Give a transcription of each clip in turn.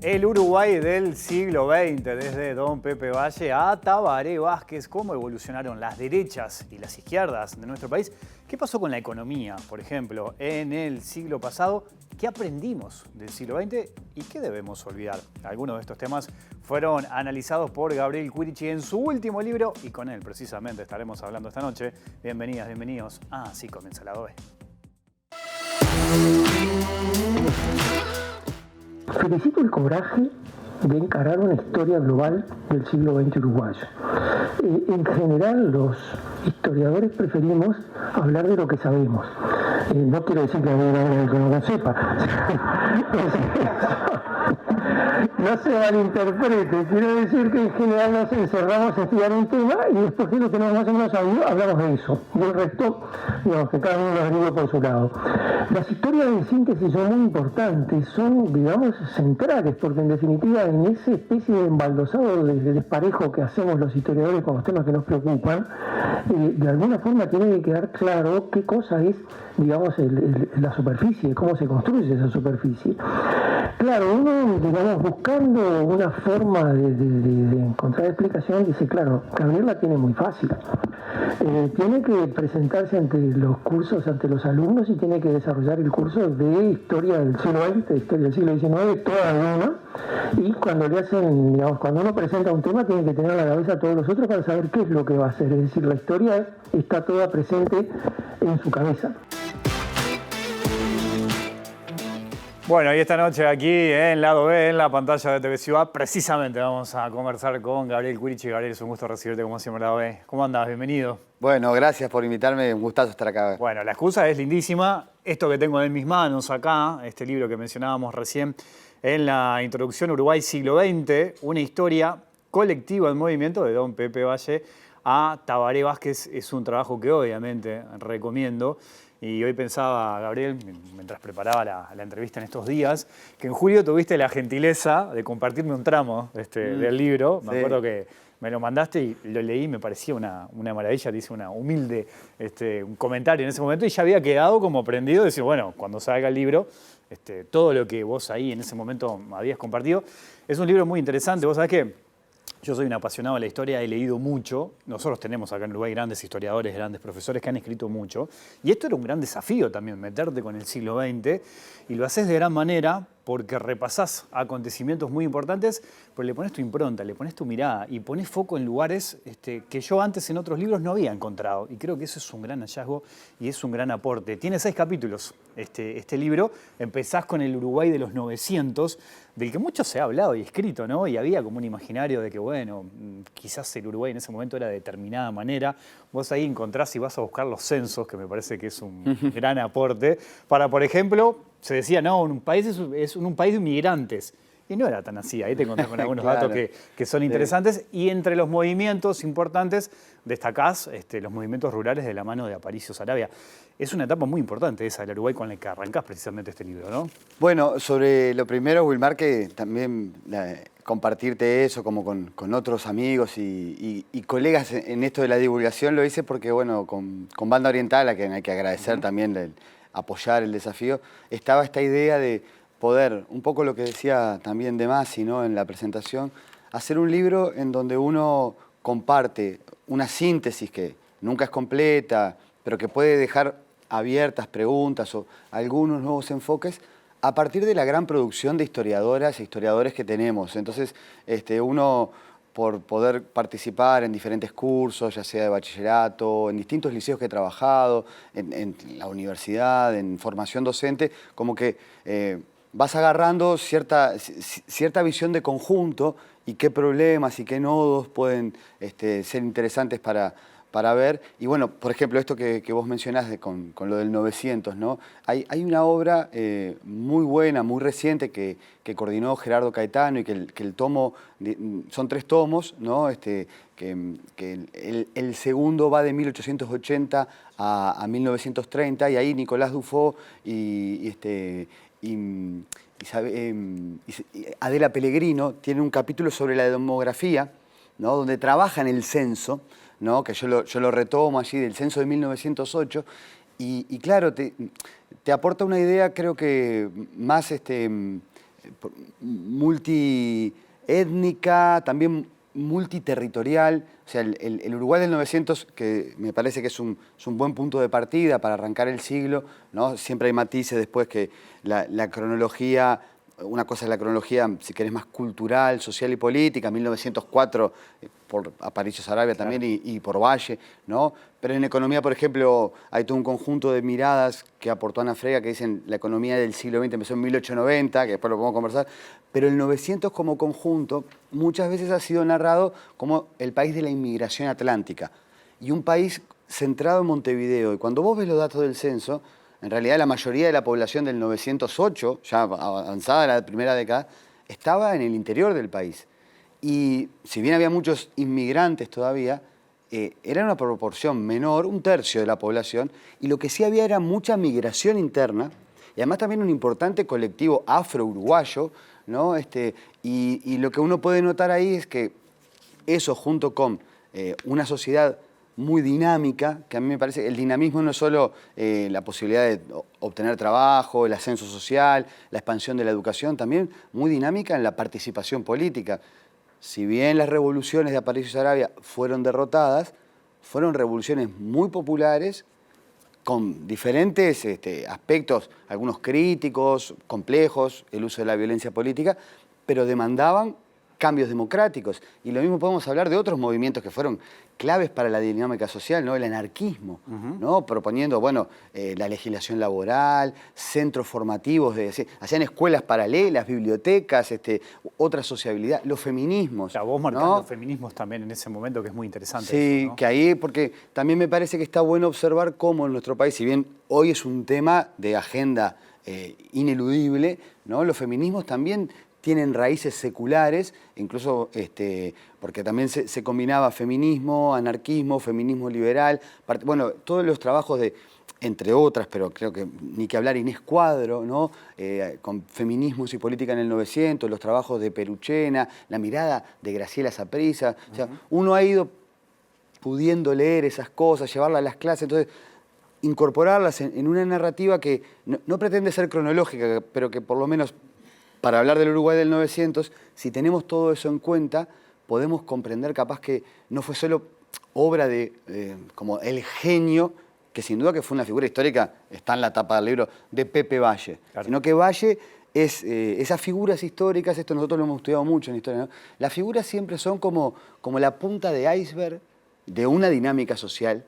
El Uruguay del siglo XX, desde Don Pepe Valle a Tabaré Vázquez, cómo evolucionaron las derechas y las izquierdas de nuestro país. ¿Qué pasó con la economía, por ejemplo, en el siglo pasado? ¿Qué aprendimos del siglo XX y qué debemos olvidar? Algunos de estos temas fueron analizados por Gabriel Quirici en su último libro y con él precisamente estaremos hablando esta noche. Bienvenidas, bienvenidos. Así comienza Lado B. Felicito el coraje de encarar una historia global del siglo XX uruguayo. En general, los historiadores preferimos hablar de lo que sabemos. No quiero decir que no lo sepa. No se malinterprete, quiero decir que en general nos encerramos a estudiar un tema y después de lo que nos más o menos sabido, hablamos de eso. Y el resto, digamos, que cada uno lo averigüe por su lado. Las historias de síntesis son muy importantes, son, digamos, centrales, porque en definitiva en esa especie de embaldosado de desparejo que hacemos los historiadores con los temas que nos preocupan, de alguna forma tiene que quedar claro qué cosa es, digamos, la superficie, cómo se construye esa superficie. Claro, uno, digamos, buscando una forma de encontrar explicación, dice, claro, Gabriel la tiene muy fácil. Tiene que presentarse ante los cursos, ante los alumnos y tiene que desarrollar el curso de historia del siglo XX, de historia del siglo XIX, toda una. Y cuando le hacen, digamos, cuando uno presenta un tema, tiene que tener a la cabeza a todos los otros para saber qué es lo que va a hacer. Es decir, la historia está toda presente en su cabeza. Bueno, y esta noche aquí en Lado B, en la pantalla de TV Ciudad, precisamente vamos a conversar con Gabriel Quirici. Gabriel, es un gusto recibirte como siempre en Lado B. ¿Cómo andás? Bienvenido. Bueno, gracias por invitarme, un gustazo estar acá. Bueno, la excusa es lindísima. Esto que tengo en mis manos acá, este libro que mencionábamos recién en la introducción, Uruguay siglo XX, una historia colectiva en movimiento de Don Pepe Valle a Tabaré Vázquez, es un trabajo que obviamente recomiendo. Y hoy pensaba, Gabriel, mientras preparaba la entrevista en estos días, que en julio tuviste la gentileza de compartirme un tramo del libro. Me acuerdo que me lo mandaste y lo leí, me parecía una maravilla, te hice una humilde un comentario en ese momento y ya había quedado como prendido de decir, bueno, cuando salga el libro, todo lo que vos ahí en ese momento habías compartido. Es un libro muy interesante, vos sabés que yo soy un apasionado de la historia, he leído mucho. Nosotros tenemos acá en Uruguay grandes historiadores, grandes profesores que han escrito mucho. Y esto era un gran desafío también, meterte con el siglo XX. Y lo haces de gran manera porque repasás acontecimientos muy importantes, pero le pones tu impronta, le pones tu mirada y pones foco en lugares que yo antes en otros libros no había encontrado. Y creo que eso es un gran hallazgo y es un gran aporte. Tiene 6 capítulos este libro. Empezás con el Uruguay de los 900, del que mucho se ha hablado y escrito, ¿no? Y había como un imaginario de que, bueno, quizás el Uruguay en ese momento era de determinada manera. Vos ahí encontrás y vas a buscar los censos, que me parece que es un gran aporte, para, por ejemplo, se decía, no, un país es un país de inmigrantes. Y no era tan así, ahí te encontrás con algunos Claro. datos que son interesantes. Y entre los movimientos importantes destacás los movimientos rurales de la mano de Aparicio Saravia. Es una etapa muy importante esa del Uruguay con la que arrancás precisamente este libro, ¿no? Bueno, sobre lo primero, Wilmar, que también compartirte eso como con otros amigos y colegas en esto de la divulgación, lo hice porque, bueno, con Banda Oriental, a quien hay que agradecer también apoyar el desafío, estaba esta idea de poder, un poco lo que decía también de Masi, ¿no?, en la presentación, hacer un libro en donde uno comparte una síntesis que nunca es completa, pero que puede dejar abiertas preguntas o algunos nuevos enfoques a partir de la gran producción de historiadoras e historiadores que tenemos. Entonces, uno, por poder participar en diferentes cursos, ya sea de bachillerato, en distintos liceos que he trabajado, en la universidad, en formación docente, como que vas agarrando cierta visión de conjunto y qué problemas y qué nodos pueden ser interesantes para ver. Y bueno, por ejemplo, esto que vos mencionás con lo del 900, ¿no? Hay una obra muy buena, muy reciente, que coordinó Gerardo Caetano y que el tomo, son 3 tomos, ¿no? Que el segundo va de 1880 a 1930, y ahí Nicolás Dufaux y Adela Pellegrino tienen un capítulo sobre la demografía, ¿no?, donde trabajan el censo, ¿no?, que yo lo retomo allí del censo de 1908, y claro, te aporta una idea, creo que más multiétnica, también multiterritorial. O sea, el Uruguay del 900, que me parece que es un buen punto de partida para arrancar el siglo, ¿no? Siempre hay matices después que la cronología, una cosa es la cronología, si querés, más cultural, social y política, 1904 por Aparicio Saravia también y por Valle, ¿no? Pero en economía, por ejemplo, hay todo un conjunto de miradas que aportó Ana Frega que dicen la economía del siglo XX empezó en 1890, que después lo podemos conversar, pero el 900 como conjunto muchas veces ha sido narrado como el país de la inmigración atlántica y un país centrado en Montevideo. Y cuando vos ves los datos del censo, en realidad la mayoría de la población del 908, ya avanzada la primera década, estaba en el interior del país. Y si bien había muchos inmigrantes todavía, era una proporción menor, un tercio de la población, y lo que sí había era mucha migración interna, y además también un importante colectivo afro-uruguayo, ¿no? Y lo que uno puede notar ahí es que eso junto con una sociedad muy dinámica, que a mí me parece que el dinamismo no es solo la posibilidad de obtener trabajo, el ascenso social, la expansión de la educación, también muy dinámica en la participación política. Si bien las revoluciones de Aparicio Saravia fueron derrotadas, fueron revoluciones muy populares, con diferentes aspectos, algunos críticos, complejos, el uso de la violencia política, pero demandaban cambios democráticos. Y lo mismo podemos hablar de otros movimientos que fueron claves para la dinámica social, ¿no? El anarquismo, ¿no? Proponiendo, bueno, la legislación laboral, centros formativos, hacían escuelas paralelas, bibliotecas, otra sociabilidad, los feminismos. O sea, vos marcás, ¿no?, los feminismos también en ese momento, que es muy interesante. Sí, eso, ¿no? que ahí, porque también me parece que está bueno observar cómo en nuestro país, si bien hoy es un tema de agenda ineludible, ¿no? Los feminismos también tienen raíces seculares, incluso porque también se combinaba feminismo, anarquismo, feminismo liberal, bueno, todos los trabajos de, entre otras, pero creo que ni que hablar, Inés Cuadro, ¿no? Con feminismos y política en el 900, los trabajos de Peruchena, la mirada de Graciela Saprissa. O sea, uno ha ido pudiendo leer esas cosas, llevarlas a las clases, entonces incorporarlas en una narrativa que no pretende ser cronológica, pero que por lo menos para hablar del Uruguay del 900, si tenemos todo eso en cuenta, podemos comprender capaz que no fue solo obra de como el genio, que sin duda que fue una figura histórica, está en la tapa del libro, de Pepe Valle, claro, sino que Valle es esas figuras históricas, esto nosotros lo hemos estudiado mucho en historia, ¿no? Las figuras siempre son como la punta de iceberg de una dinámica social,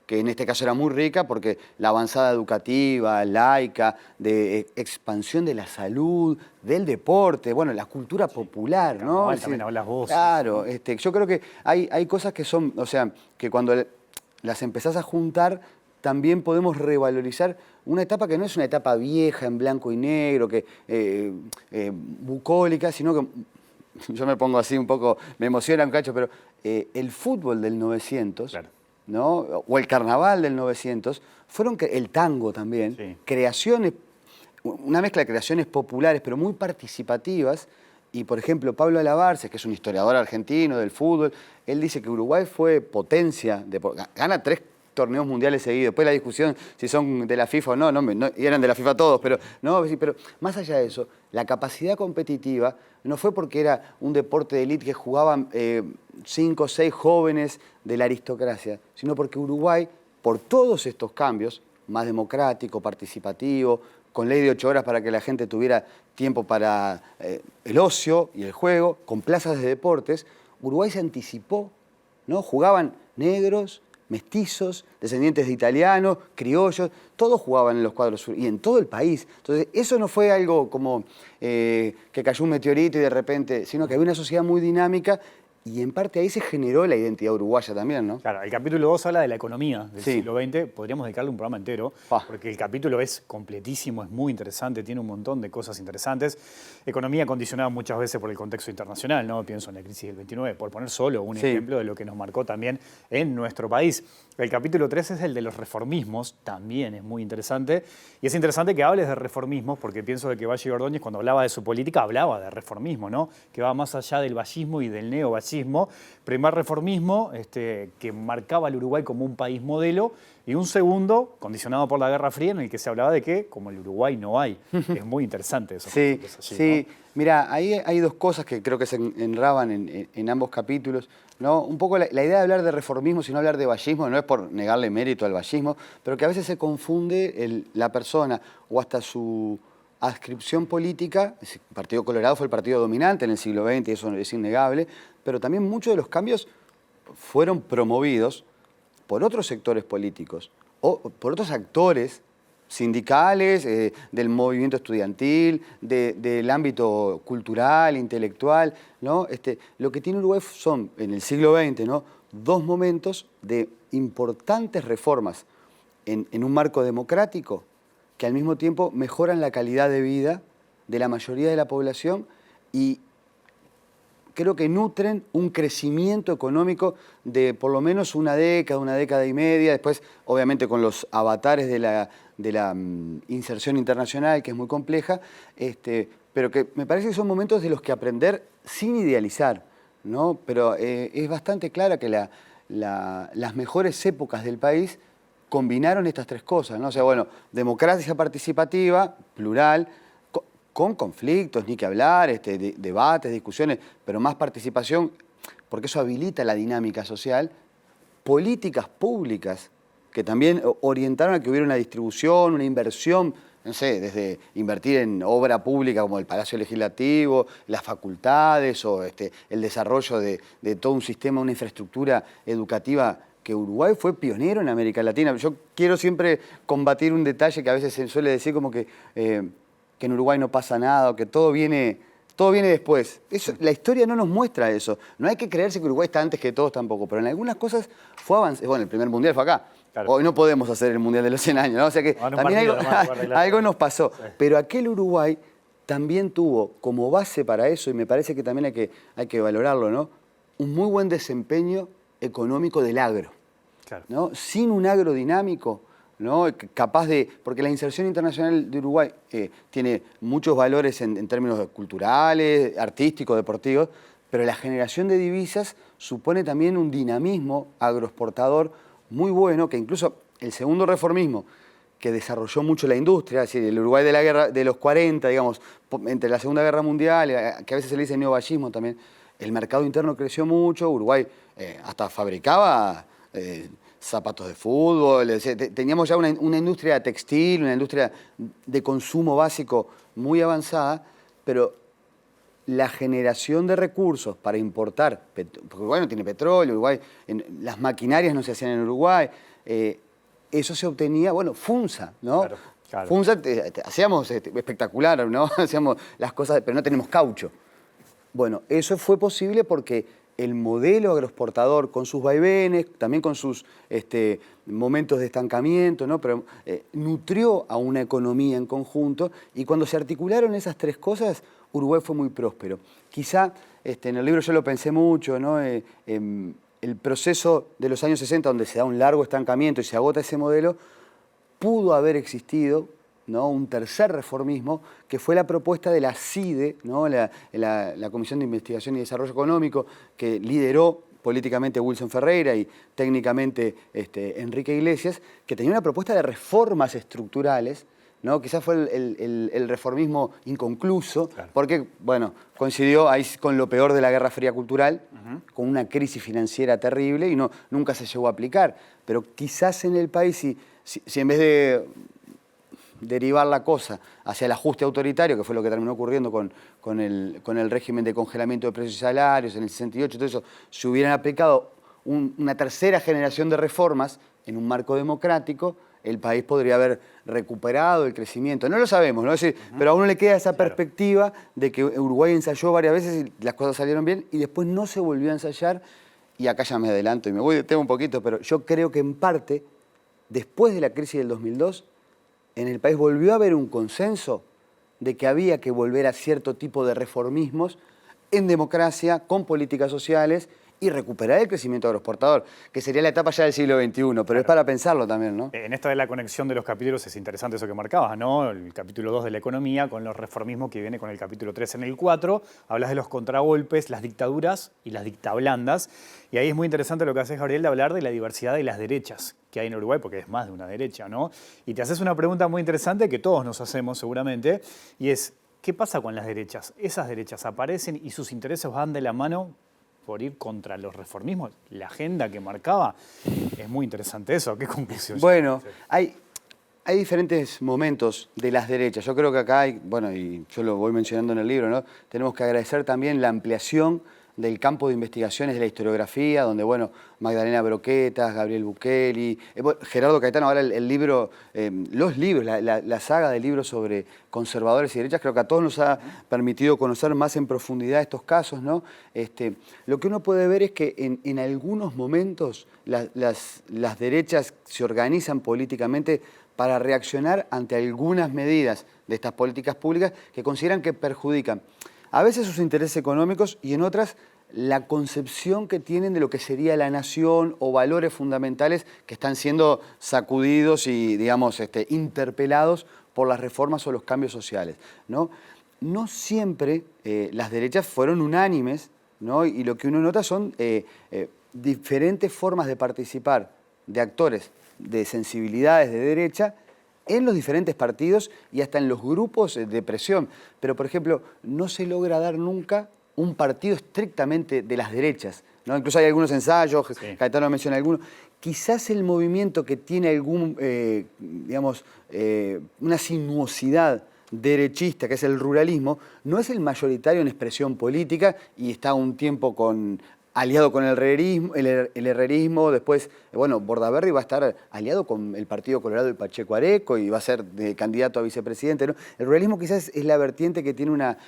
que en este caso era muy rica porque la avanzada educativa, laica, de expansión de la salud, del deporte, bueno, la cultura popular, ¿no? Carnaval, también hablas vos. Claro, yo creo que hay cosas que son, o sea, que cuando las empezás a juntar, también podemos revalorizar una etapa que no es una etapa vieja, en blanco y negro, bucólica, sino que, yo me pongo así un poco, me emociona un cacho, pero el fútbol del 900... Claro. ¿No? O el carnaval del 900, fueron el tango también, sí, creaciones, una mezcla de creaciones populares, pero muy participativas. Y, por ejemplo, Pablo Alabarce, que es un historiador argentino del fútbol, él dice que Uruguay fue potencia, gana 3 torneos mundiales seguidos. Después la discusión si son de la FIFA o no, y eran de la FIFA todos, pero más allá de eso, la capacidad competitiva no fue porque era un deporte de élite que jugaban 5 o 6 jóvenes de la aristocracia, sino porque Uruguay, por todos estos cambios, más democrático, participativo, con ley de 8 horas para que la gente tuviera tiempo para el ocio y el juego, con plazas de deportes, Uruguay se anticipó, ¿no? Jugaban negros, mestizos, descendientes de italianos, criollos, todos jugaban en los cuadros sur y en todo el país. Entonces, eso no fue algo como que cayó un meteorito y de repente, sino que había una sociedad muy dinámica y en parte ahí se generó la identidad uruguaya también, ¿no? Claro, el capítulo 2 habla de la economía del sí, siglo XX. Podríamos dedicarle un programa entero, porque el capítulo es completísimo, es muy interesante, tiene un montón de cosas interesantes. Economía condicionada muchas veces por el contexto internacional, ¿no? Pienso en la crisis del 29, por poner solo un ejemplo de lo que nos marcó también en nuestro país. El capítulo 3 es el de los reformismos, también es muy interesante. Y es interesante que hables de reformismos, porque pienso de que Valle y Ordóñez, cuando hablaba de su política, hablaba de reformismo, ¿no? Que va más allá del vallismo y del neovallismo, fascismo. Primer reformismo que marcaba al Uruguay como un país modelo, y un segundo, condicionado por la Guerra Fría, en el que se hablaba de que como el Uruguay no hay. Es muy interesante eso. Sí, Allí, sí. ¿no? Mira, ahí hay dos cosas que creo que se enraban en ambos capítulos, ¿no? Un poco la idea de hablar de reformismo, sino hablar de vallismo, no es por negarle mérito al vallismo, pero que a veces se confunde la persona o hasta su adscripción política. El Partido Colorado fue el partido dominante en el siglo XX, y eso es innegable, pero también muchos de los cambios fueron promovidos por otros sectores políticos o por otros actores sindicales, del movimiento estudiantil, del ámbito cultural, intelectual, ¿no? Lo que tiene Uruguay son, en el siglo XX, ¿no?, dos momentos de importantes reformas en un marco democrático que al mismo tiempo mejoran la calidad de vida de la mayoría de la población y creo que nutren un crecimiento económico de por lo menos una década y media, después obviamente con los avatares de la inserción internacional, que es muy compleja, pero que me parece que son momentos de los que aprender sin idealizar, ¿no? Pero es bastante clara que las mejores épocas del país combinaron estas tres cosas, ¿no? O sea, bueno, democracia participativa, plural, con conflictos, ni que hablar, debates, discusiones, pero más participación, porque eso habilita la dinámica social, políticas públicas que también orientaron a que hubiera una distribución, una inversión, no sé, desde invertir en obra pública como el Palacio Legislativo, las facultades o el desarrollo de todo un sistema, una infraestructura educativa, que Uruguay fue pionero en América Latina. Yo quiero siempre combatir un detalle que a veces se suele decir como que en Uruguay no pasa nada, o que todo viene después. La historia no nos muestra eso. No hay que creerse que Uruguay está antes que todos tampoco, pero en algunas cosas fue avanzado. Bueno, el primer mundial fue acá. Claro. Hoy no podemos hacer el mundial de los 100 años, ¿no? O sea que también algo nos pasó. Sí. Pero aquel Uruguay también tuvo como base para eso, y me parece que también hay que valorarlo, ¿no?, un muy buen desempeño económico del agro. Claro. ¿No? Sin un agro dinámico, ¿no?, capaz de... Porque la inserción internacional de Uruguay tiene muchos valores en términos culturales, artísticos, deportivos, pero la generación de divisas supone también un dinamismo agroexportador muy bueno, que incluso el segundo reformismo, que desarrolló mucho la industria, es decir, el Uruguay de la guerra de los 40, digamos, entre la Segunda Guerra Mundial, que a veces se le dice neovallismo también, el mercado interno creció mucho, Uruguay hasta fabricaba zapatos de fútbol, teníamos ya una industria textil, una industria de consumo básico muy avanzada, pero la generación de recursos para importar, porque Uruguay no tiene petróleo, Uruguay, las maquinarias no se hacían en Uruguay, eso se obtenía, bueno, FUNSA, ¿no? Claro, claro. FUNSA hacíamos espectacular, ¿no? Hacíamos las cosas, pero no tenemos caucho. Bueno, eso fue posible porque el modelo agroexportador, con sus vaivenes, también con sus momentos de estancamiento, ¿no?, pero nutrió a una economía en conjunto, y cuando se articularon esas tres cosas, Uruguay fue muy próspero. Quizá, en el libro yo lo pensé mucho, ¿no?, el proceso de los años 60, donde se da un largo estancamiento y se agota ese modelo, pudo haber existido, ¿no?, un tercer reformismo, que fue la propuesta de la CIDE, ¿no?, la Comisión de Investigación y Desarrollo Económico, que lideró políticamente Wilson Ferreira y técnicamente Enrique Iglesias, que tenía una propuesta de reformas estructurales, ¿no? Quizás fue el reformismo inconcluso, claro, porque, bueno, coincidió ahí con lo peor de la Guerra Fría cultural, con una crisis financiera terrible, y nunca se llegó a aplicar. Pero quizás en el país, si en vez de derivar la cosa hacia el ajuste autoritario, que fue lo que terminó ocurriendo con el régimen de congelamiento de precios y salarios en el 68, todo eso, se hubieran aplicado una tercera generación de reformas en un marco democrático, el país podría haber recuperado el crecimiento. No lo sabemos, ¿no? Es decir, pero a uno le queda esa perspectiva de que Uruguay ensayó varias veces y las cosas salieron bien, y después no se volvió a ensayar, y acá ya me adelanto y me voy de tema un poquito, pero yo creo que en parte, después de la crisis del 2002, en el país volvió a haber un consenso de que había que volver a cierto tipo de reformismos en democracia, con políticas sociales y recuperar el crecimiento agroexportador, que sería la etapa ya del siglo XXI, pero claro, es para pensarlo también, ¿no? En esta de la conexión de los capítulos es interesante eso que marcabas, ¿no? El capítulo 2 de la economía con los reformismos que viene con el capítulo 3. En el 4 hablas de los contragolpes, las dictaduras y las dictablandas, y ahí es muy interesante lo que haces, Gabriel, de hablar de la diversidad de las derechas que hay en Uruguay, porque es más de una derecha, ¿no? Y te haces una pregunta muy interesante que todos nos hacemos seguramente, y es, ¿qué pasa con las derechas? ¿Esas derechas aparecen y sus intereses van de la mano por ir contra los reformismos? La agenda que marcaba, es muy interesante eso. ¿Qué conclusión? Bueno, hay diferentes momentos de las derechas. Yo creo que acá hay, bueno, y yo lo voy mencionando en el libro, ¿no? Tenemos que agradecer también la ampliación del campo de investigaciones de la historiografía, donde, bueno, Magdalena Broquetas, Gabriel Bukeli, Gerardo Caetano, ahora el libro, los libros, la saga de libros sobre conservadores y derechas, creo que a todos nos ha permitido conocer más en profundidad estos casos, ¿no? Lo que uno puede ver es que en algunos momentos las derechas se organizan políticamente para reaccionar ante algunas medidas de estas políticas públicas que consideran que perjudican a veces sus intereses económicos y en otras la concepción que tienen de lo que sería la nación o valores fundamentales que están siendo sacudidos y, digamos, interpelados por las reformas o los cambios sociales, ¿no? No siempre las derechas fueron unánimes, ¿no? Y lo que uno nota son diferentes formas de participar de actores de sensibilidades de derecha en los diferentes partidos y hasta en los grupos de presión. Pero, por ejemplo, no se logra dar nunca un partido estrictamente de las derechas, ¿no? Incluso hay algunos ensayos, sí. Caetano menciona algunos. Quizás el movimiento que tiene algún, una sinuosidad derechista, que es el ruralismo, no es el mayoritario en expresión política y está un tiempo aliado con el herrerismo, después, bueno, Bordaberry va a estar aliado con el Partido Colorado y Pacheco Areco y va a ser candidato a vicepresidente, ¿no? El ruralismo quizás es la vertiente que tiene una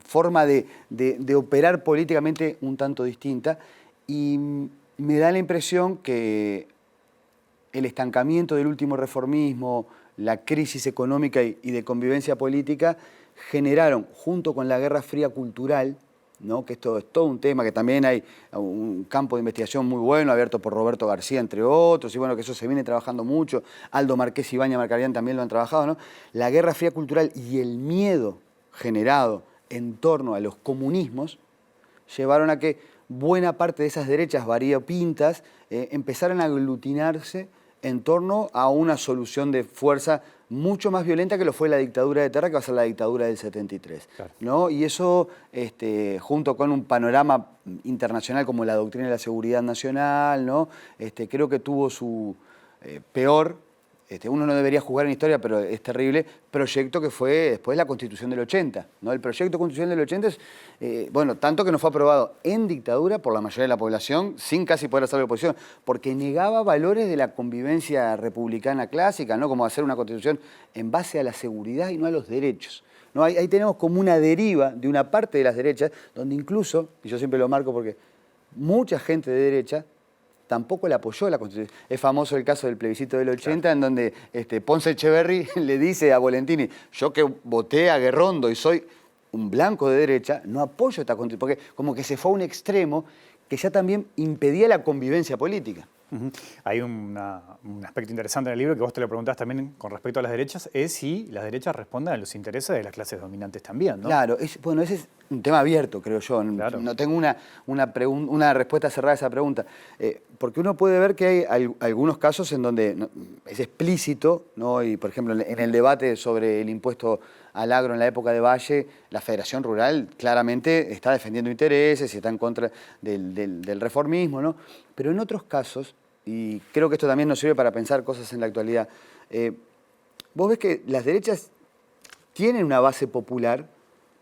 forma de operar políticamente un tanto distinta y me da la impresión que el estancamiento del último reformismo, la crisis económica y de convivencia política generaron, junto con la Guerra Fría cultural, ¿no? Que esto es todo un tema, que también hay un campo de investigación muy bueno, abierto por Roberto García, entre otros, y bueno, que eso se viene trabajando mucho. Aldo Marqués y Ibaña Marcarián también lo han trabajado, ¿no? La Guerra Fría cultural y el miedo generado en torno a los comunismos llevaron a que buena parte de esas derechas variopintas empezaran a aglutinarse en torno a una solución de fuerza mucho más violenta que lo fue la dictadura de Terra, que va a ser la dictadura del 73. Claro. ¿No? Y eso, junto con un panorama internacional como la doctrina de la seguridad nacional, ¿no? Creo que tuvo su peor, uno no debería juzgar en historia, pero es terrible, proyecto que fue después la Constitución del 80. ¿No? El proyecto constitucional del 80 es, bueno, tanto que no fue aprobado en dictadura por la mayoría de la población, sin casi poder hacer la oposición, porque negaba valores de la convivencia republicana clásica, ¿no? Como hacer una Constitución en base a la seguridad y no a los derechos. ¿No? Ahí tenemos como una deriva de una parte de las derechas, donde incluso, y yo siempre lo marco porque mucha gente de derecha tampoco le apoyó la Constitución. Es famoso el caso del plebiscito del 80, claro, en donde Ponce Echeverry le dice a Volentini, yo que voté a Guerrondo y soy un blanco de derecha, no apoyo esta Constitución, porque como que se fue a un extremo que ya también impedía la convivencia política. Hay un aspecto interesante en el libro que vos te lo preguntás también con respecto a las derechas, es si las derechas responden a los intereses de las clases dominantes también, ¿no? Claro, bueno, ese es un tema abierto, creo yo. Claro. No tengo una respuesta cerrada a esa pregunta. Porque uno puede ver que hay algunos casos en donde es explícito, ¿no? Y por ejemplo, en el debate sobre el impuesto al agro en la época de Valle, la Federación Rural claramente está defendiendo intereses y está en contra del reformismo, ¿no? Pero en otros casos, y creo que esto también nos sirve para pensar cosas en la actualidad, vos ves que las derechas tienen una base popular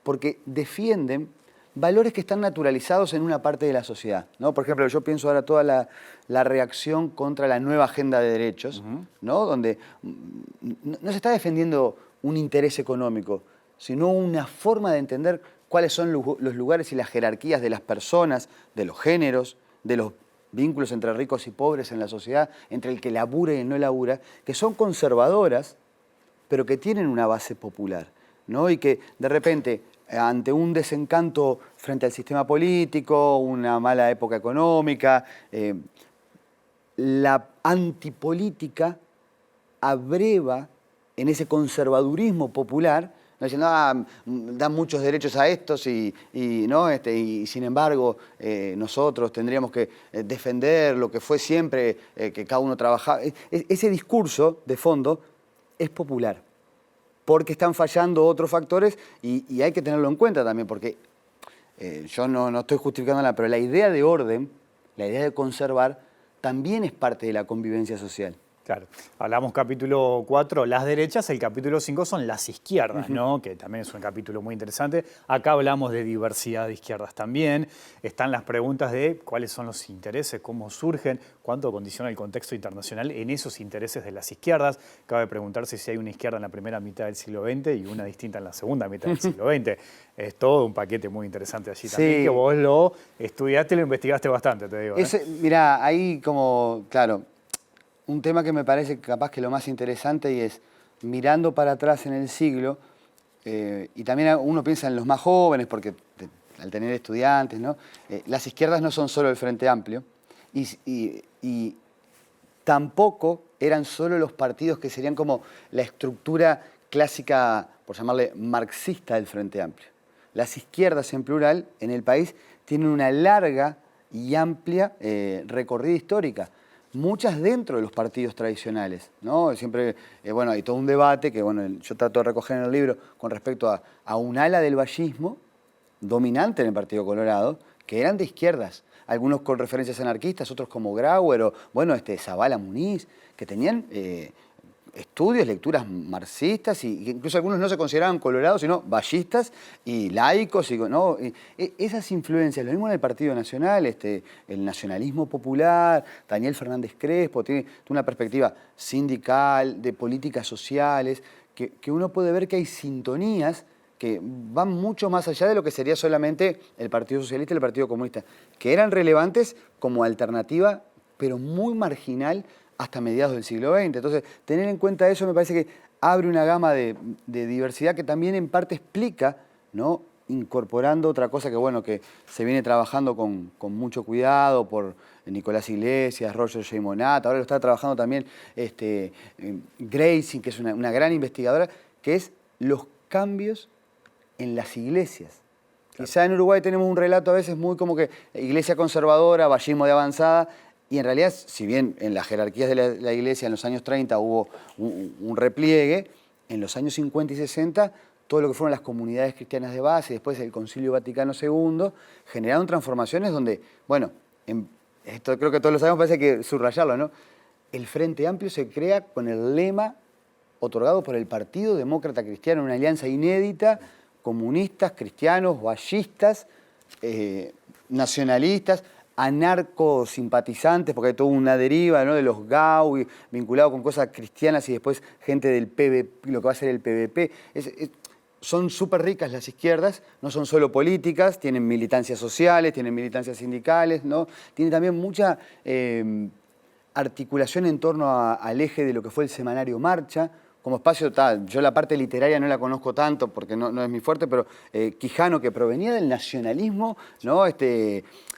porque defienden valores que están naturalizados en una parte de la sociedad, ¿no? Por ejemplo, yo pienso ahora toda la reacción contra la nueva agenda de derechos, ¿no? Donde no se está defendiendo un interés económico, sino una forma de entender cuáles son los lugares y las jerarquías de las personas, de los géneros, de los vínculos entre ricos y pobres en la sociedad, entre el que labura y el no labura, que son conservadoras, pero que tienen una base popular, ¿no? Y que de repente ante un desencanto frente al sistema político, una mala época económica, la antipolítica abreva en ese conservadurismo popular, ¿no? Diciendo, dan muchos derechos a estos ¿no? Y sin embargo nosotros tendríamos que defender lo que fue siempre, que cada uno trabajaba. Ese discurso de fondo es popular, porque están fallando otros factores y hay que tenerlo en cuenta también, porque yo no estoy justificando nada, pero la idea de orden, la idea de conservar, también es parte de la convivencia social. Claro, hablamos capítulo 4, las derechas, el capítulo 5 son las izquierdas, ¿no? Que también es un capítulo muy interesante. Acá hablamos de diversidad de izquierdas también. Están las preguntas de cuáles son los intereses, cómo surgen, cuánto condiciona el contexto internacional en esos intereses de las izquierdas. Cabe preguntarse si hay una izquierda en la primera mitad del siglo XX y una distinta en la segunda mitad del siglo XX. Es todo un paquete muy interesante allí también, que vos lo estudiaste y lo investigaste bastante, te digo. Mirá, ahí como, claro, un tema que me parece capaz que lo más interesante y es mirando para atrás en el siglo, y también uno piensa en los más jóvenes, porque al tener estudiantes, ¿no? Las izquierdas no son solo el Frente Amplio, y tampoco eran solo los partidos que serían como la estructura clásica, por llamarle marxista del Frente Amplio. Las izquierdas en plural en el país tienen una larga y amplia recorrida histórica. Muchas dentro de los partidos tradicionales, ¿no? Siempre, bueno, hay todo un debate que, bueno, yo trato de recoger en el libro con respecto a un ala del vallismo dominante en el Partido Colorado, que eran de izquierdas, algunos con referencias anarquistas, otros como Grauer o, bueno, Zavala Muniz, que tenían estudios, lecturas marxistas, y incluso algunos no se consideraban colorados, sino vallistas y laicos. ¿No? Esas influencias, lo mismo en el Partido Nacional, el nacionalismo popular, Daniel Fernández Crespo, tiene una perspectiva sindical, de políticas sociales, que uno puede ver que hay sintonías que van mucho más allá de lo que sería solamente el Partido Socialista y el Partido Comunista, que eran relevantes como alternativa, pero muy marginal hasta mediados del siglo XX. Entonces, tener en cuenta eso me parece que abre una gama de diversidad que también en parte explica, ¿no? Incorporando otra cosa que, bueno, que se viene trabajando con mucho cuidado por Nicolás Iglesias, Roger J. Monat, ahora lo está trabajando también Gracie, que es una gran investigadora, que es los cambios en las iglesias. Claro. Quizá en Uruguay tenemos un relato a veces muy como que iglesia conservadora, vallismo de avanzada, y en realidad, si bien en las jerarquías de la iglesia en los años 30 hubo un repliegue, en los años 50 y 60, todo lo que fueron las comunidades cristianas de base, después el Concilio Vaticano II, generaron transformaciones donde, bueno, esto creo que todos lo sabemos, parece que subrayarlo, ¿no? El Frente Amplio se crea con el lema otorgado por el Partido Demócrata Cristiano, una alianza inédita, comunistas, cristianos, vallistas, nacionalistas, anarco-simpatizantes, porque hay toda una deriva, ¿no? De los GAU vinculados con cosas cristianas y después gente del PVP, lo que va a ser el PVP. Son súper ricas las izquierdas, no son solo políticas, tienen militancias sociales, tienen militancias sindicales, ¿no? Tienen también mucha articulación en torno al eje de lo que fue el semanario Marcha. Como espacio tal, yo la parte literaria no la conozco tanto porque no es mi fuerte, pero Quijano, que provenía del nacionalismo, ¿no?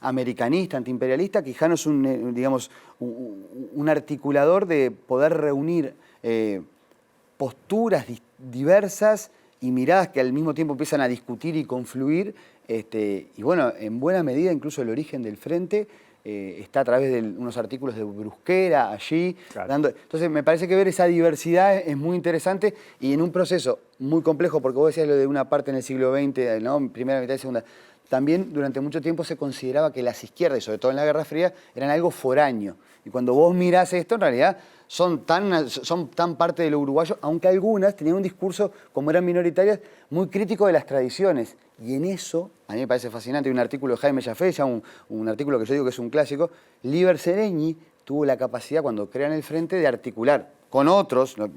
Americanista, antiimperialista, Quijano es un articulador de poder reunir posturas diversas y miradas que al mismo tiempo empiezan a discutir y confluir, y bueno, en buena medida incluso el origen del Frente está a través de unos artículos de Brusquera allí. Claro. Entonces me parece que ver esa diversidad es muy interesante y en un proceso muy complejo, porque vos decías lo de una parte en el siglo XX, ¿no? Primera mitad y segunda. También durante mucho tiempo se consideraba que las izquierdas, y sobre todo en la Guerra Fría, eran algo foráneo. Y cuando vos mirás esto, en realidad son tan parte de lo uruguayo, aunque algunas tenían un discurso, como eran minoritarias, muy crítico de las tradiciones. Y en eso, a mí me parece fascinante, hay un artículo de Jaime Jafé, ya un artículo que yo digo que es un clásico. Liber Seregni tuvo la capacidad, cuando crean el Frente, de articular con otros, ¿no?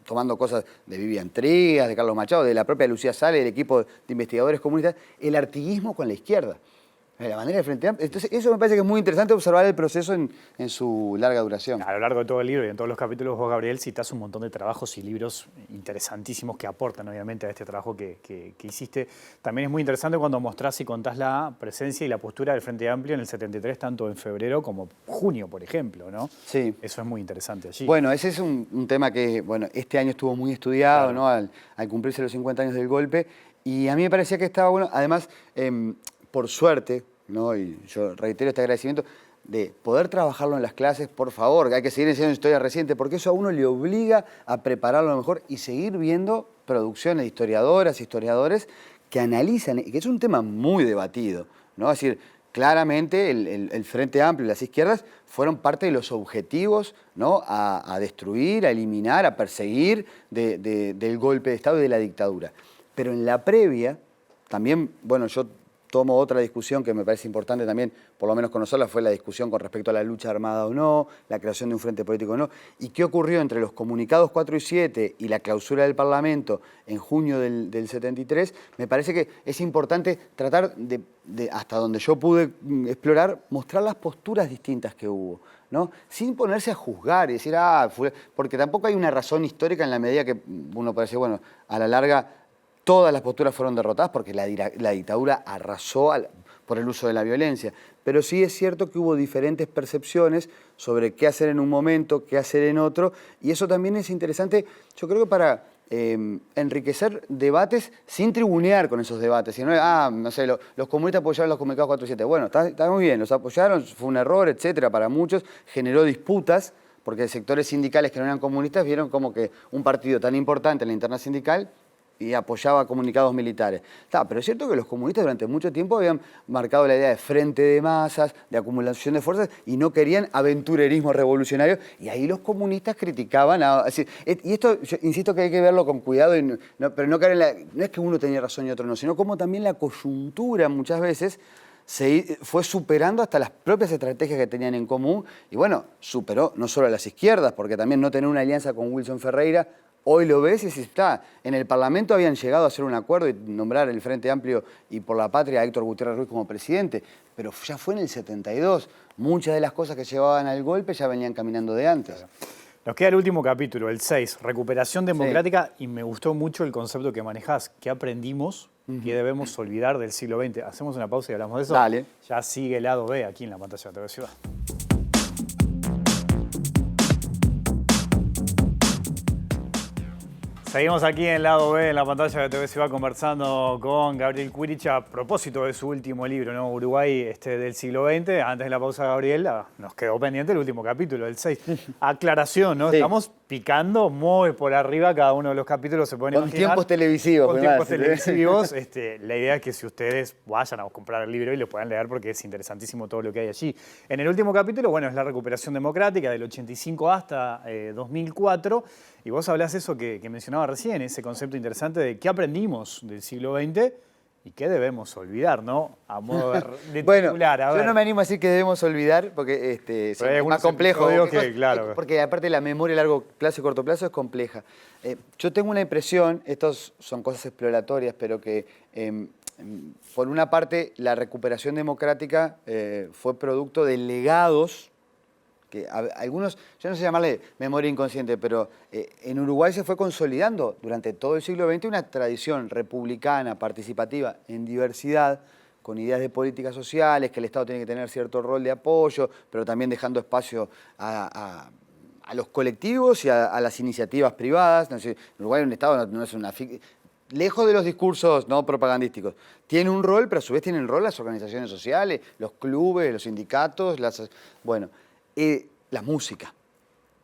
Tomando cosas de Vivian Trías, de Carlos Machado, de la propia Lucía Sale, del equipo de investigadores comunistas, el artiguismo con la izquierda. La manera del Frente Amplio. Entonces, eso me parece que es muy interesante observar el proceso en su larga duración. A lo largo de todo el libro y en todos los capítulos, vos, Gabriel, citás un montón de trabajos y libros interesantísimos que aportan, obviamente, a este trabajo que hiciste. También es muy interesante cuando mostrás y contás la presencia y la postura del Frente Amplio en el 73, tanto en febrero como junio, por ejemplo, ¿no? Sí. Eso es muy interesante allí. Bueno, ese es un tema que, bueno, este año estuvo muy estudiado, Claro. ¿no? Al cumplirse los 50 años del golpe. Y a mí me parecía que estaba bueno, además, por suerte, ¿no? Y yo reitero este agradecimiento, de poder trabajarlo en las clases, por favor, que hay que seguir enseñando historia reciente, porque eso a uno le obliga a prepararlo a lo mejor y seguir viendo producciones de historiadoras, historiadores que analizan, que es un tema muy debatido, ¿no? Es decir, claramente el Frente Amplio y las izquierdas fueron parte de los objetivos, ¿no? a destruir, a eliminar, a perseguir del golpe de Estado y de la dictadura. Pero en la previa, también, bueno, yo tomo otra discusión que me parece importante también, por lo menos conocerla, fue la discusión con respecto a la lucha armada o no, la creación de un frente político o no, y qué ocurrió entre los comunicados 4 y 7 y la clausura del Parlamento en junio del 73, me parece que es importante tratar de, hasta donde yo pude explorar, mostrar las posturas distintas que hubo, ¿no? Sin ponerse a juzgar y decir, porque tampoco hay una razón histórica en la medida que uno puede decir, bueno, a la larga todas las posturas fueron derrotadas porque la dictadura arrasó por el uso de la violencia. Pero sí es cierto que hubo diferentes percepciones sobre qué hacer en un momento, qué hacer en otro, y eso también es interesante, yo creo que para enriquecer debates sin tribunear con esos debates, sino, no sé, los comunistas apoyaron los comunicados 4 y 7. Bueno, está muy bien, los apoyaron, fue un error, etcétera, para muchos, generó disputas, porque sectores sindicales que no eran comunistas vieron como que un partido tan importante en la interna sindical y apoyaba comunicados militares. Pero es cierto que los comunistas durante mucho tiempo habían marcado la idea de frente de masas, de acumulación de fuerzas, y no querían aventurerismo revolucionario, y ahí los comunistas criticaban. Y esto, yo insisto que hay que verlo con cuidado, pero no caer no es que uno tenía razón y otro no, sino como también la coyuntura muchas veces fue superando hasta las propias estrategias que tenían en común, y bueno, superó no solo a las izquierdas, porque también no tener una alianza con Wilson Ferreira. Hoy lo ves y está. En el Parlamento habían llegado a hacer un acuerdo y nombrar el Frente Amplio y por la Patria a Héctor Gutiérrez Ruiz como presidente, pero ya fue en el 72. Muchas de las cosas que llevaban al golpe ya venían caminando de antes. Claro. Nos queda el último capítulo, el 6, recuperación democrática, sí. Y me gustó mucho el concepto que manejás. ¿Qué aprendimos? ¿Qué debemos olvidar del siglo XX? Hacemos una pausa y hablamos de eso. Dale. Ya sigue el lado B aquí en la pantalla de TV Ciudad. Seguimos aquí en el lado B, en la pantalla de TV Ciudad, conversando con Gabriel Cuirich a propósito de su último libro, ¿no? Uruguay del siglo XX. Antes de la pausa, Gabriel, nos quedó pendiente el último capítulo, el 6. Aclaración, ¿no? Sí. Estamos picando muy por arriba cada uno de los capítulos, se pueden imaginar. Con tiempos televisivos. Con tiempos televisivos. La idea es que si ustedes vayan a comprar el libro y lo puedan leer porque es interesantísimo todo lo que hay allí. En el último capítulo, bueno, es la recuperación democrática del 85 hasta 2004. Y vos hablás eso que mencionaba recién, ese concepto interesante de qué aprendimos del siglo XX y qué debemos olvidar, ¿no? A modo de bueno, titular, a ver. Yo no me animo a decir que debemos olvidar porque es más complejo. Claro. Porque aparte la memoria a largo plazo y corto plazo es compleja. Yo tengo una impresión, estas son cosas exploratorias, pero que por una parte la recuperación democrática fue producto de legados que algunos, yo no sé llamarle memoria inconsciente, pero en Uruguay se fue consolidando durante todo el siglo XX una tradición republicana, participativa, en diversidad, con ideas de políticas sociales, que el Estado tiene que tener cierto rol de apoyo, pero también dejando espacio a los colectivos y a las iniciativas privadas. No sé, Uruguay un Estado no es una... Lejos de los discursos no propagandísticos, tiene un rol, pero a su vez tienen rol las organizaciones sociales, los clubes, los sindicatos, la música.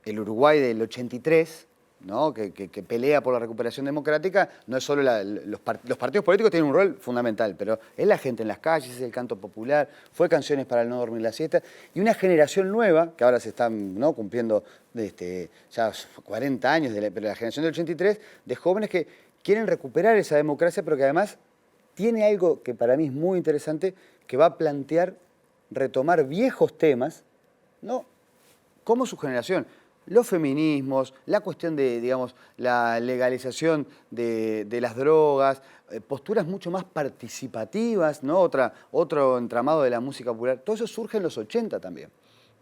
El Uruguay del 83, ¿no? que pelea por la recuperación democrática, no es solo los partidos políticos tienen un rol fundamental, pero es la gente en las calles, es el canto popular, fue Canciones para el no dormir la siesta, y una generación nueva, que ahora se están, ¿no? cumpliendo ya 40 años, pero la generación del 83, de jóvenes que quieren recuperar esa democracia, pero que además tiene algo que para mí es muy interesante, que va a plantear retomar viejos temas, ¿no? Como su generación. los feminismos, la cuestión de, digamos, la legalización de las drogas, posturas mucho más participativas, ¿no? Otro entramado de la música popular. Todo eso surge en los 80 también,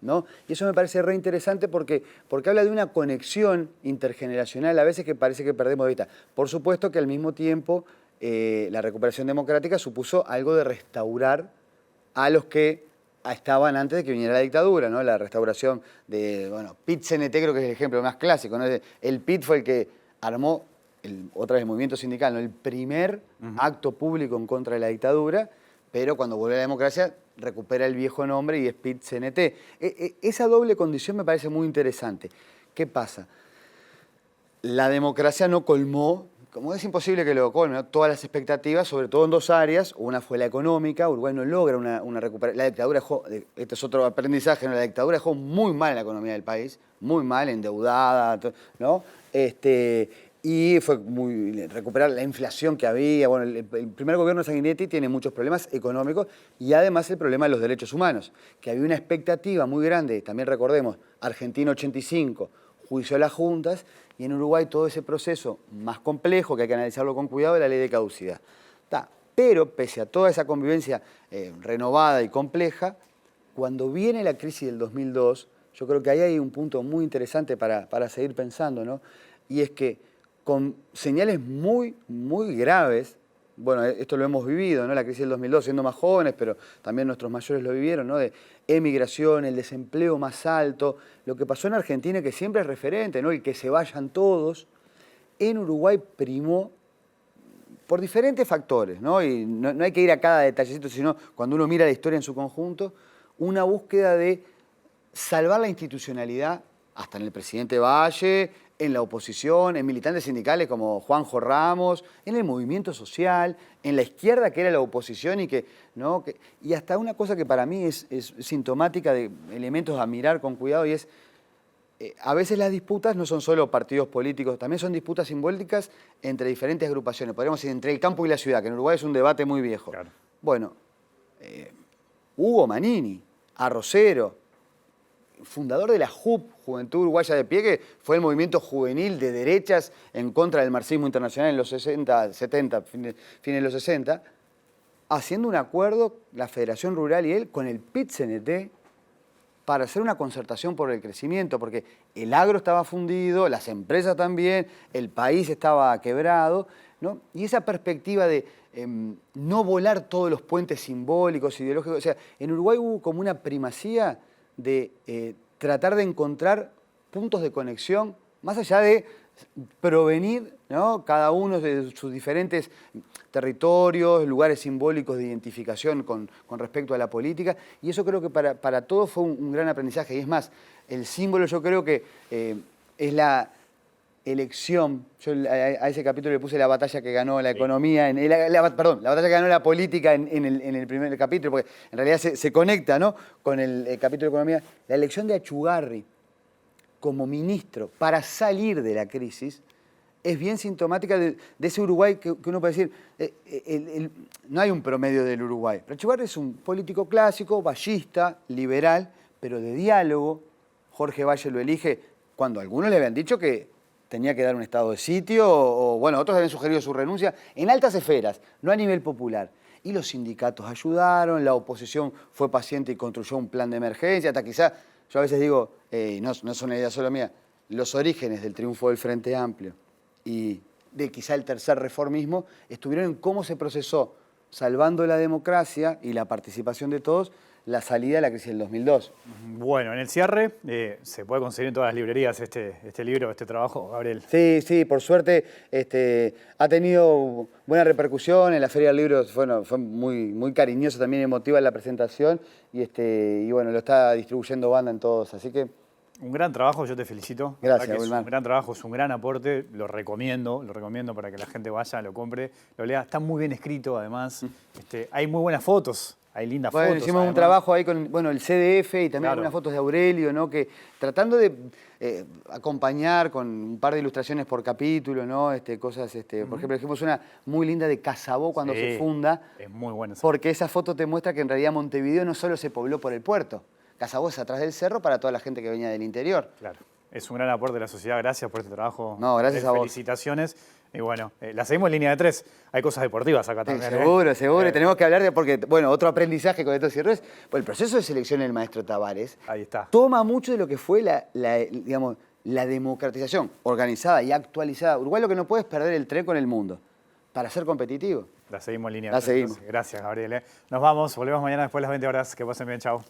¿no? Y eso me parece re interesante porque habla de una conexión intergeneracional, a veces que parece que perdemos de vista. Por supuesto que al mismo tiempo la recuperación democrática supuso algo de restaurar a los que estaban antes de que viniera la dictadura, ¿no? La restauración de, bueno, PIT-CNT creo que es el ejemplo más clásico, ¿no? El PIT fue el que armó, otra vez el movimiento sindical, ¿no? El primer acto público en contra de la dictadura, pero cuando vuelve la democracia recupera el viejo nombre y es PIT-CNT. Esa doble condición me parece muy interesante. ¿Qué pasa? La democracia no colmó, como es imposible que lo colme, ¿no? Todas las expectativas, sobre todo en dos áreas. Una fue la económica. Uruguay no logra una recuperación. La dictadura dejó, este es otro aprendizaje, ¿no? La dictadura dejó muy mal la economía del país, muy mal, endeudada, ¿no? Y fue muy recuperar la inflación que había. Bueno, el primer gobierno de Sanguinetti tiene muchos problemas económicos y además el problema de los derechos humanos, que había una expectativa muy grande. También recordemos, Argentina 85, juicio a las juntas, y en Uruguay todo ese proceso más complejo, que hay que analizarlo con cuidado, es la ley de caducidad. Pero pese a toda esa convivencia renovada y compleja, cuando viene la crisis del 2002, yo creo que ahí hay un punto muy interesante para seguir pensando, ¿no? Y es que con señales muy, muy graves, bueno, esto lo hemos vivido, ¿no? La crisis del 2002, siendo más jóvenes, pero también nuestros mayores lo vivieron, ¿no? De emigración, el desempleo más alto, lo que pasó en Argentina, que siempre es referente, ¿no? El que se vayan todos. En Uruguay primó por diferentes factores, ¿no? Y no hay que ir a cada detallecito, sino cuando uno mira la historia en su conjunto, una búsqueda de salvar la institucionalidad, hasta en el presidente Valle, en la oposición, en militantes sindicales como Juanjo Ramos, en el movimiento social, en la izquierda que era la oposición y ¿no? Y hasta una cosa que para mí es sintomática de elementos a mirar con cuidado y es, a veces las disputas no son solo partidos políticos, también son disputas simbólicas entre diferentes agrupaciones, podríamos decir entre el campo y la ciudad, que en Uruguay es un debate muy viejo. Claro. Bueno, Hugo Manini, arrocero, fundador de la JUP, Juventud Uruguaya de Pie, que fue el movimiento juvenil de derechas en contra del marxismo internacional en los 60, 70, fines de los 60, haciendo un acuerdo, la Federación Rural y él, con el PIT-CNT para hacer una concertación por el crecimiento, porque el agro estaba fundido, las empresas también, el país estaba quebrado, ¿no? Y esa perspectiva de no volar todos los puentes simbólicos, ideológicos, o sea, en Uruguay hubo como una primacía de tratar de encontrar puntos de conexión, más allá de provenir, ¿no? Cada uno de sus diferentes territorios, lugares simbólicos de identificación con respecto a la política, y eso creo que para todos fue un gran aprendizaje, y es más, el símbolo yo creo que es la elección, yo a ese capítulo le puse la batalla que ganó la economía, perdón, la batalla que ganó la política en el primer capítulo, porque en realidad se conecta, ¿no? Con el capítulo de economía. La elección de Achugarri como ministro para salir de la crisis es bien sintomática de ese Uruguay que uno puede decir, no hay un promedio del Uruguay, pero Achugarri es un político clásico, vallista, liberal, pero de diálogo. Jorge Valle lo elige cuando algunos le habían dicho que tenía que dar un estado de sitio, o bueno, otros habían sugerido su renuncia, en altas esferas, no a nivel popular. Y los sindicatos ayudaron, la oposición fue paciente y construyó un plan de emergencia, hasta quizá, yo a veces digo, no es una idea solo mía, los orígenes del triunfo del Frente Amplio y de quizá el tercer reformismo estuvieron en cómo se procesó, salvando la democracia y la participación de todos, la salida de la crisis del 2002. Bueno, en el cierre se puede conseguir en todas las librerías este libro, este trabajo, Gabriel. Sí, por suerte ha tenido buena repercusión. En la Feria del Libro fue muy cariñoso, también emotiva la presentación y bueno, lo está distribuyendo Banda en todos, así que... Un gran trabajo, yo te felicito. Gracias, es Wilmar. un gran trabajo, es un gran aporte, lo recomiendo para que la gente vaya, lo compre, lo lea. Está muy bien escrito, además. Hay muy buenas fotos. Hay lindas fotos. Hicimos además un trabajo ahí con el CDF y también claro. algunas fotos de Aurelio, ¿no? Que tratando de acompañar con un par de ilustraciones por capítulo, ¿no? Cosas, por ejemplo, dijimos una muy linda de Casabó cuando se funda. Es muy buena esa. Porque esa foto te muestra que en realidad Montevideo no solo se pobló por el puerto. Casabó es atrás del cerro para toda la gente que venía del interior. Claro. es un gran aporte de la sociedad. Gracias por este trabajo. No, gracias a vos. Felicitaciones. Y bueno, la seguimos en línea de 3. Hay cosas deportivas acá también. Seguro, seguro. Tenemos que hablar de, porque, bueno, otro aprendizaje con estos cierres, pues el proceso de selección del maestro Tavares Ahí está. toma mucho de lo que fue digamos, la democratización organizada y actualizada. Uruguay lo que no puede es perder el tren con el mundo para ser competitivo. La seguimos en línea. La seguimos. Gracias, Gabriel. Nos vamos, volvemos mañana después de las 20 horas. Que pasen bien, chao.